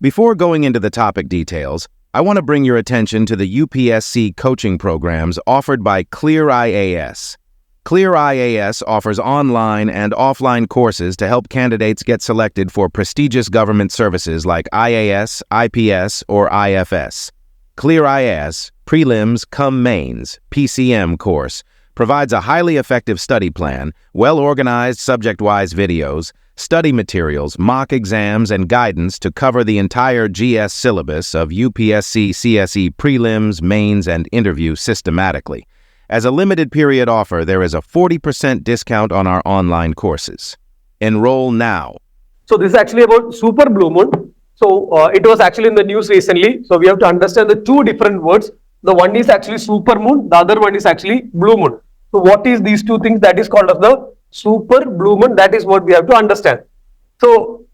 Before going into the topic details, I want to bring your attention to the UPSC coaching programs offered by ClearIAS. ClearIAS offers online and offline courses to help candidates get selected for prestigious government services like IAS, IPS, or IFS. ClearIAS Prelims Cum Mains PCM course provides a highly effective study plan, well-organized subject-wise videos, study materials, mock exams, and guidance to cover the entire GS syllabus of UPSC CSE prelims, mains, and interview systematically. As a limited period offer, there is a 40% discount on our online courses. Enroll now. So this is actually about super blue moon. So it was actually in the news recently. So we have to understand the two different words. The one is actually super moon. The other one is actually blue moon. So what is these two things? That is called as the super blue moon. That is what we have to understand. So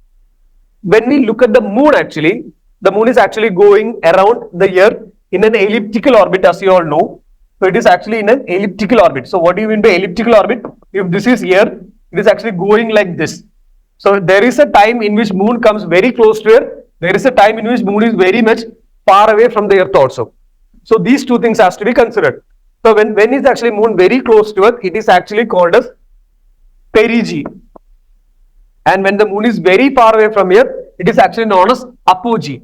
when we look at the moon, actually, the moon is actually going around the earth in an elliptical orbit, as you all know. So it is actually in an elliptical orbit. So what do you mean by elliptical orbit? If this is here, it is actually going like this. So there is a time in which moon comes very close to earth. There is a time in which moon is very much far away from the earth also. So these two things has to be considered. So when is actually moon very close to earth, it is actually called as perigee. And when the moon is very far away from earth, it is actually known as apogee.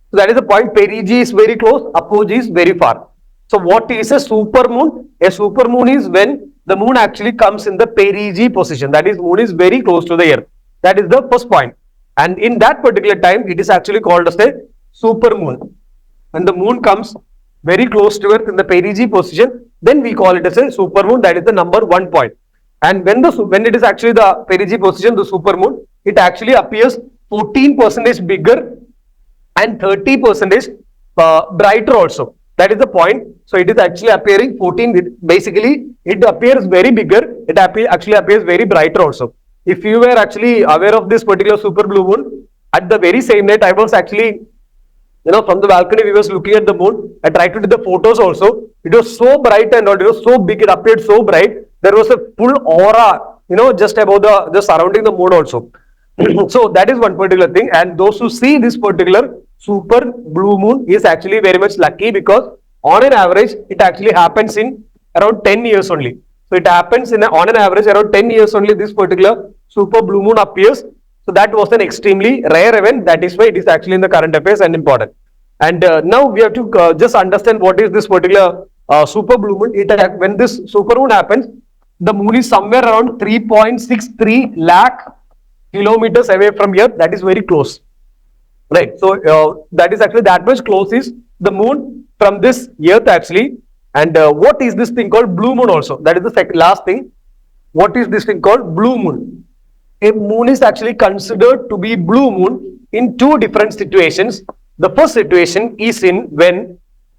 So that is the point. Perigee is very close, apogee is very far. So what is a supermoon? A supermoon is when the moon actually comes in the perigee position. That is, moon is very close to the earth. That is the first point. And in that particular time, it is actually called as a supermoon. When the moon comes very close to earth in the perigee position, then we call it as a supermoon. That is the number 1 point. And when it is actually the perigee position, the supermoon, it actually appears 14% bigger and 30% brighter also. That is the point. So it is actually appearing 14. Basically, it appears very bigger. It actually appears very brighter also. If you were actually aware of this particular super blue moon, at the very same night, I was actually, from the balcony, we was looking at the moon. I tried to do the photos also. It was so bright and it was so big. It appeared so bright. There was a full aura, just about the surrounding the moon also. So that is one particular thing. And those who see this particular super blue moon is actually very much lucky, because on an average, it actually happens in around 10 years only. So it happens on an average around 10 years only this particular super blue moon appears. So that was an extremely rare event. That is why it is actually in the current affairs and important. And now we have to just understand what is this particular super blue moon. When this super moon happens, the moon is somewhere around 3.63 lakh kilometers away from Earth. That is very close. Right. So that is actually that much close is the moon from this Earth actually. And what is this thing called blue moon also? That is the last thing. What is this thing called blue moon? A moon is actually considered to be blue moon in two different situations. The first situation is when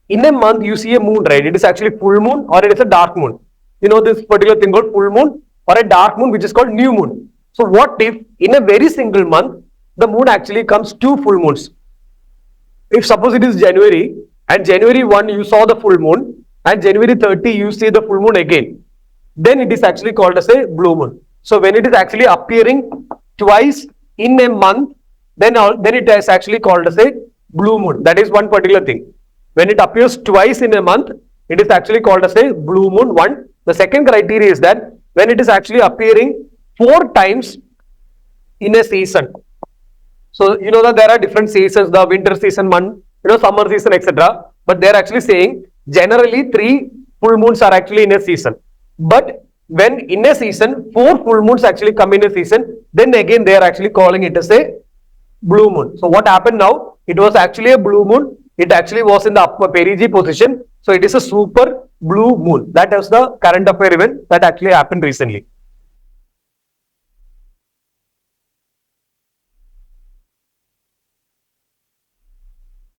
in a month you see a moon, right? It is actually full moon or it is a dark moon. This particular thing called full moon or a dark moon, which is called new moon. So what if in a very single month, the moon actually comes two full moons? If suppose it is January and January 1 you saw the full moon and January 30 you see the full moon again, then it is actually called as a blue moon. So when it is actually appearing twice in a month, then it is actually called as a blue moon. That is one particular thing. When it appears twice in a month, it is actually called as a blue moon. One. The second criteria is that when it is actually appearing 4 times in a season. So you know that there are different seasons, the winter season, summer season, etc. But they are actually saying generally 3 full moons are actually in a season. But when in a season 4 full moons actually come in a season, then again they are actually calling it as a blue moon. So what happened now? It was actually a blue moon. It actually was in the upper perigee position. So it is a super blue moon. That was the current affair event that actually happened recently.